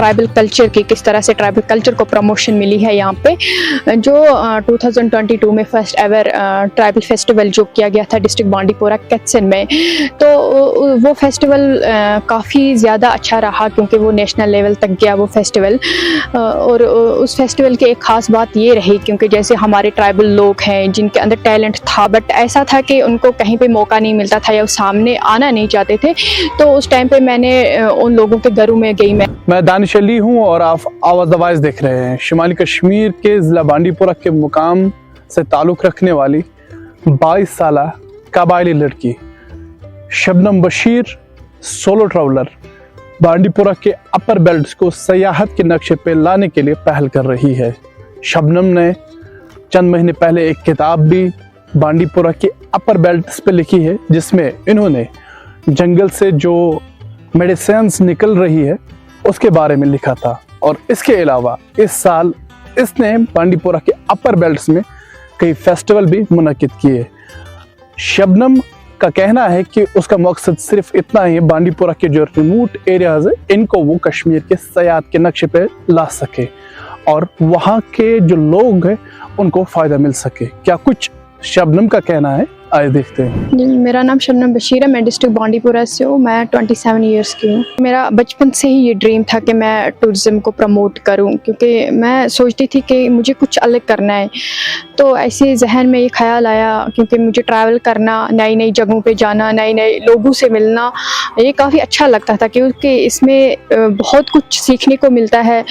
Tribal culture की, किस तरह से ट्राइबल कल्चर को प्रमोशन मिली है यहाँ पे। जो 2022 में फर्स्ट एवर ट्राइबल फेस्टिवल जो किया गया था डिस्ट्रिक्ट बांडीपोरा कैथसन में, तो वो फेस्टिवल काफ़ी ज़्यादा अच्छा रहा क्योंकि वो नेशनल लेवल तक गया वो फेस्टिवल। और उस फेस्टिवल की एक ख़ास बात ये रही क्योंकि जैसे हमारे ट्राइबल लोग हैं जिनके अंदर टैलेंट था, बट ऐसा था कि उनको कहीं पे मौका नहीं मिलता था या वो सामने आना नहीं चाहते थे, तो उस टाइम पे मैंने उन लोगों के घरों में गई। मैं दानिश अली हूँ और आप आवाज़ द वॉइस देख रहे हैं। शुमाली कश्मीर के ज़िला बांडीपोरा के मुकाम से ताल्लुक़ रखने वाली 22 साला कबायली लड़की शबनम बशीर सोलो ट्रैवलर बांडीपोरा के अपर बेल्ट्स को सयाहत के नक्शे पे लाने के लिए पहल कर रही है। शबनम ने चंद महीने पहले एक किताब भी बांडीपोरा के अपर बेल्ट्स पे लिखी है जिसमें इन्होंने जंगल से जो मेडिसिन्स निकल रही है उसके बारे में लिखा था। और इसके अलावा इस साल इसने बांडीपोरा के अपर बेल्ट्स में कई फेस्टिवल भी मुनक्किद किए। शबनम का कहना है कि उसका मकसद सिर्फ इतना ही है, बांडीपोरा के जो रिमोट एरियाज है इनको वो कश्मीर के सयाहत के नक्शे पे ला सके और वहाँ के जो लोग हैं उनको फ़ायदा मिल सके। क्या कुछ शबनम का कहना है, आइए देखते हैं। जी, मेरा नाम शबनम बशीर है, मैं डिस्ट्रिक्ट बांडीपोरा से हूँ, मैं 27 इयर्स की हूँ। मेरा बचपन से ही ये ड्रीम था कि मैं टूरिज़्म को प्रमोट करूँ क्योंकि मैं सोचती थी कि मुझे कुछ अलग करना है। तो ऐसे जहन में ये ख्याल आया क्योंकि मुझे ट्रैवल करना, नई नई जगहों पे जाना, नए नए लोगों से मिलना, ये काफ़ी अच्छा लगता था क्योंकि इसमें बहुत कुछ सीखने को मिलता है।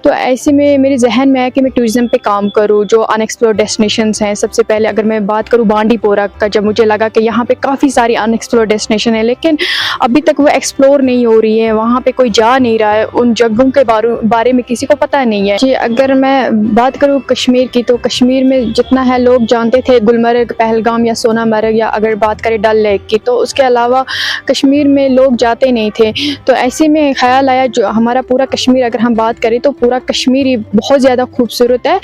तो ऐसे में मेरे जहन में आया कि मैं टूरिज़्म पे काम करूँ, जो अनएक्सप्लोर्ड डेस्टिनेशंस हैं। सबसे पहले अगर मैं बात करूँ बांडीपोरा का, जब मुझे लगा कि यहाँ पे काफ़ी सारी अनएक्सप्लोर्ड डेस्टिनेशन है लेकिन अभी तक वो एक्सप्लोर नहीं हो रही है, वहाँ पे कोई जा नहीं रहा है, उन जगहों के बारे में किसी को पता नहीं है। जी, अगर मैं बात करूँ कश्मीर की, तो कश्मीर में जितना है लोग जानते थे गुलमर्ग, पहलगाम या सोनामर्ग, या अगर बात करें डल लेक की, तो उसके अलावा कश्मीर में लोग जाते नहीं थे। तो ऐसे में ख्याल आया जो हमारा पूरा कश्मीर, अगर हम बात करें तो पूरा कश्मीर ही बहुत ज़्यादा खूबसूरत है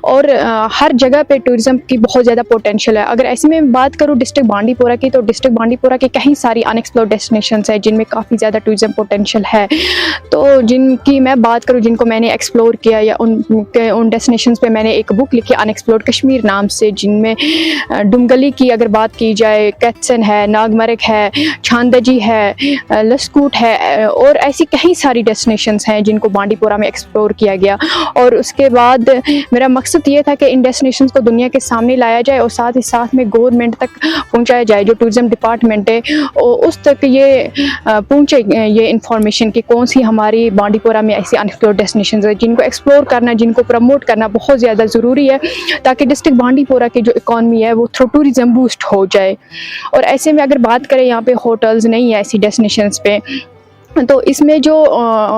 और हर जगह पे टूरिज़्म की बहुत ज़्यादा पोटेंशियल है। अगर ऐसे में बात करूँ डिस्ट्रिक्ट बांडीपोरा की, तो डिस्ट्रिक्ट बांडीपोरा की कई सारी अनएक्सप्लोर्ड डेस्टिनेशंस है जिनमें काफ़ी ज़्यादा टूरिज़्म पोटेंशियल है। तो जिनकी मैं बात करूँ, जिनको मैंने एक्सप्लोर किया या उन डेस्टिनेशंस पे मैंने एक बुक लिखी अनएक्सप्लोर्ड कश्मीर नाम से, जिनमें डुमगली की अगर बात की जाए, कैथसन है, नागमर्ग है, छांदजी है, लस्कूट है और ऐसी कई सारी डेस्टिनेशंस हैं जिनको बांडीपोरा में एक्सप्लोर किया गया। और उसके बाद मेरा मकसद ये था कि इन डेस्टिनेशंस को दुनिया के सामने लाया जाए और साथ ही साथ में गवर्नमेंट तक पहुंचाया जाए, जो टूरिज़्म डिपार्टमेंट है और उस तक ये पहुंचे ये इन्फॉर्मेशन कि कौन सी हमारी बांडीपोरा में ऐसी अनएक्सप्लोर्ड डेस्टिनेशंस है जिनको एक्सप्लोर करना, जिनको प्रमोट करना बहुत ज़्यादा ज़रूरी है ताकि डिस्ट्रिक्ट बांडीपोरा की जो इकॉनमी है वो थ्रू टूरिज़्म बूस्ट हो जाए। और ऐसे में अगर बात करें, यहाँ पे होटल्स नहीं है ऐसी डेस्टिनेशंस पे, तो इसमें जो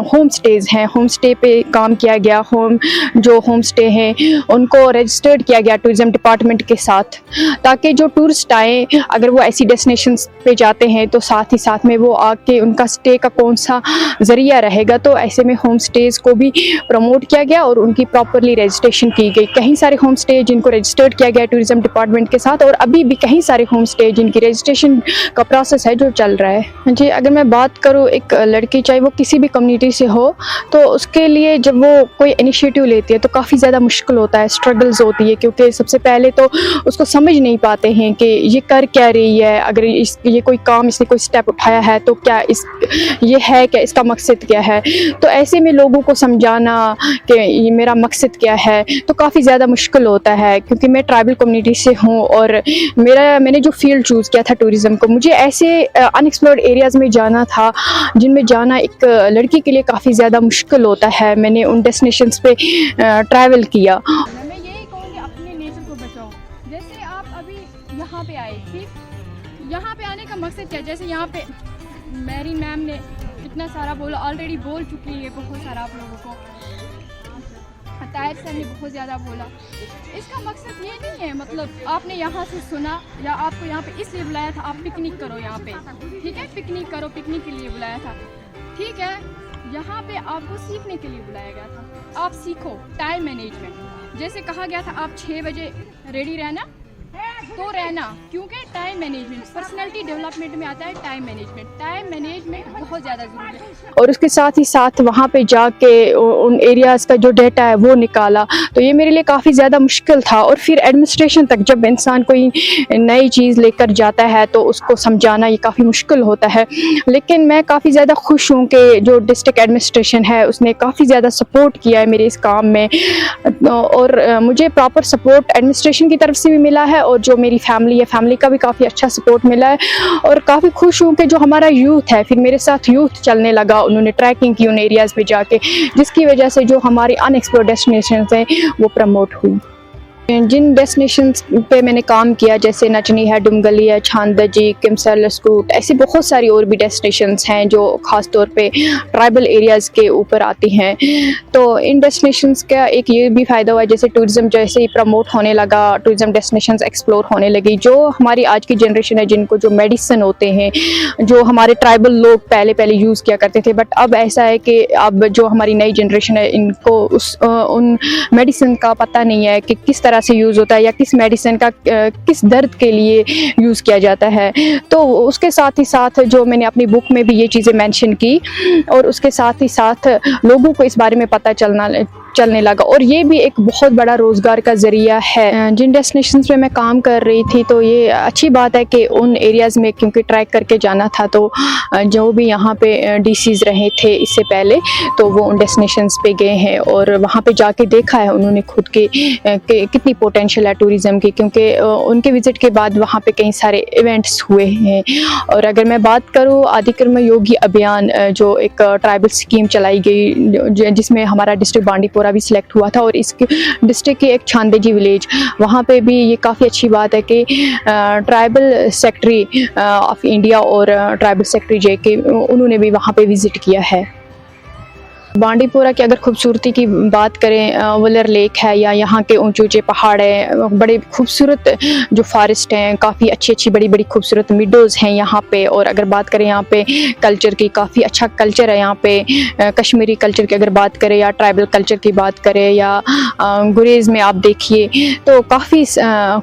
होम स्टेज़ हैं, होम स्टे पे काम किया गया। होम स्टे हैं उनको रजिस्टर्ड किया गया टूरिज़्म डिपार्टमेंट के साथ, ताकि जो टूरिस्ट आए अगर वो ऐसी डेस्टिनेशंस पे जाते हैं तो साथ ही साथ में वो आके उनका स्टे का कौन सा ज़रिया रहेगा। तो ऐसे में होम स्टेज़ को भी प्रमोट किया गया और उनकी प्रॉपरली रजिस्ट्रेशन की गई। कई सारे होम स्टे जिनको रजिस्टर्ड किया गया टूरिज़्म डिपार्टमेंट के साथ, और अभी भी कई सारे होम स्टे जिनकी रजिस्ट्रेशन का प्रोसेस है जो चल रहा है। जी, अगर मैं बात करूँ एक लड़की, चाहे वो किसी भी कम्युनिटी से हो, तो उसके लिए जब वो कोई इनिशिएटिव लेती है तो काफ़ी ज़्यादा मुश्किल होता है, स्ट्रगल्स होती है, क्योंकि सबसे पहले तो उसको समझ नहीं पाते हैं कि ये कर क्या रही है। अगर ये कोई काम, इसने कोई स्टेप उठाया है तो क्या ये है क्या, इसका मकसद क्या है। तो ऐसे में लोगों को समझाना कि ये मेरा मकसद क्या है तो काफ़ी ज़्यादा मुश्किल होता है, क्योंकि मैं ट्राइबल कम्युनिटी से हूँ और मैंने जो फील्ड चूज़ किया था टूरिज़्म को, मुझे ऐसे अनएक्सप्लोर्ड एरियाज़ में जाना था जिनमें जाना एक लड़की के लिए काफ़ी ज़्यादा मुश्किल होता है। मैंने उन डेस्टिनेशंस पे ट्रैवल किया। मैं यही कहूँगी, अपने नेचर को बचाओ। जैसे आप अभी यहाँ पे आए, ठीक, यहाँ पे आने का मकसद क्या, जैसे यहाँ पे मेरी मैम ने इतना सारा बोला, ऑलरेडी बोल चुकी है बहुत सारा आप लोगों को, ताहिर सर ने बहुत ज़्यादा बोला। इसका मकसद ये नहीं है, मतलब आपने यहाँ से सुना या आपको यहाँ पे इसलिए बुलाया था, आप पिकनिक करो यहाँ पे, ठीक है, पिकनिक करो, पिकनिक के लिए बुलाया था, ठीक है। यहाँ पे आपको सीखने के लिए बुलाया गया था, आप सीखो टाइम मैनेजमेंट। जैसे कहा गया था आप 6 बजे रेडी रहना, तो रहना, क्योंकि टाइम मैनेजमेंट पर्सनैलिटी डेवलपमेंट में आता है। टाइम मैनेजमेंट बहुत ज़्यादा ज़रूरी है। और उसके साथ ही साथ वहाँ पे जाके उन एरियाज़ का जो डेटा है वो निकाला, तो ये मेरे लिए काफ़ी ज़्यादा मुश्किल था। और फिर एडमिनिस्ट्रेशन तक जब इंसान कोई नई चीज़ लेकर जाता है तो उसको समझाना ये काफ़ी मुश्किल होता है। लेकिन मैं काफ़ी ज़्यादा खुश हूँ कि जो डिस्ट्रिक्ट एडमिनिस्ट्रेशन है उसने काफ़ी ज़्यादा सपोर्ट किया है मेरे इस काम में, और मुझे प्रॉपर सपोर्ट एडमिनिस्ट्रेशन की तरफ से भी मिला है, और जो मेरी फैमिली है, फैमिली का भी काफ़ी अच्छा सपोर्ट मिला है। और काफ़ी खुश हूँ कि जो हमारा यूथ है, फिर मेरे साथ यूथ चलने लगा, उन्होंने ट्रैकिंग की उन एरियाज़ पे जाके, जिसकी वजह से जो हमारी अनएक्सप्लोर्ड डेस्टिनेशंस हैं वो प्रमोट हुई। जिन डेस्टिनेशंस पे मैंने काम किया, जैसे नचनी है, डुमगली है, छांदजी, किमसर, लस्कूट, ऐसी बहुत सारी और भी डेस्टिनेशंस हैं जो ख़ास तौर पे ट्राइबल एरियाज़ के ऊपर आती हैं। तो इन डेस्टिनेशंस का एक ये भी फ़ायदा हुआ, जैसे टूरिज़्म जैसे ही प्रमोट होने लगा, टूरिज़्म डेस्टिनेशंस एक्सप्लोर होने लगी। जो हमारी आज की जनरेशन है, जिनको जो मेडिसिन होते हैं, जो हमारे ट्राइबल लोग पहले यूज़ किया करते थे, बट अब ऐसा है कि अब जो हमारी नई जनरेशन है, इनको उन मेडिसिन का पता नहीं है कि किस तरह से यूज़ होता है या किस मेडिसिन का किस दर्द के लिए यूज़ किया जाता है। तो उसके साथ ही साथ जो मैंने अपनी बुक में भी ये चीज़ें मेंशन की, और उसके साथ ही साथ लोगों को इस बारे में पता चलने लगा, और ये भी एक बहुत बड़ा रोज़गार का ज़रिया है। जिन डेस्टिनेशंस पे मैं काम कर रही थी, तो ये अच्छी बात है कि उन एरियाज़ में क्योंकि ट्रैक करके जाना था, तो जो भी यहाँ पे डीसीज़ रहे थे इससे पहले, तो वो उन डेस्टिनेशंस पे गए हैं और वहाँ पे जाके देखा है उन्होंने खुद के कितनी पोटेंशियल है टूरिज़्म की, क्योंकि उनके विज़िट के बाद वहाँ पे कई सारे इवेंट्स हुए हैं। और अगर मैं बात करूँ आदिकर्म योगी अभियान, जो एक ट्राइबल स्कीम चलाई गई, जिसमें हमारा डिस्ट्रिक्ट बांडीपुरा भी सिलेक्ट हुआ था, और इसके डिस्ट्रिक्ट की एक छांदेजी विलेज, वहाँ पे भी ये काफ़ी अच्छी बात है कि ट्राइबल सेक्रेटरी ऑफ इंडिया और ट्राइबल सेक्रेटरी जेके, उन्होंने भी वहाँ पे विज़िट किया है। बांडीपुरा की अगर खूबसूरती की बात करें, वलर लेक है या यहाँ के ऊंचे ऊंचे पहाड़ हैं, बड़े खूबसूरत जो फॉरेस्ट हैं, काफ़ी अच्छी बड़ी खूबसूरत मिडोज़ हैं यहाँ पे। और अगर बात करें यहाँ पे कल्चर की, काफ़ी अच्छा कल्चर है यहाँ पे। कश्मीरी कल्चर की अगर बात करें या ट्राइबल कल्चर की बात करें, या गुरेज में आप देखिए तो काफ़ी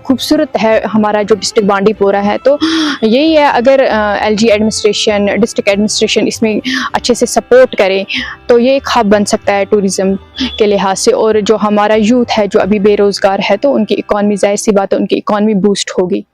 खूबसूरत है हमारा जो डिस्ट्रिक्ट बांडीपुरा है। तो यही है, अगर LG एडमिनिस्ट्रेशन, डिस्ट्रिक्ट एडमिनिस्ट्रेशन इसमें अच्छे से सपोर्ट करें तो ये एक हब बन सकता है टूरिज़्म के लिहाज से। और जो हमारा यूथ है जो अभी बेरोज़गार है, तो उनकी इकॉनमी, ज़ाहिर सी बात है, उनकी इकॉनमी बूस्ट होगी।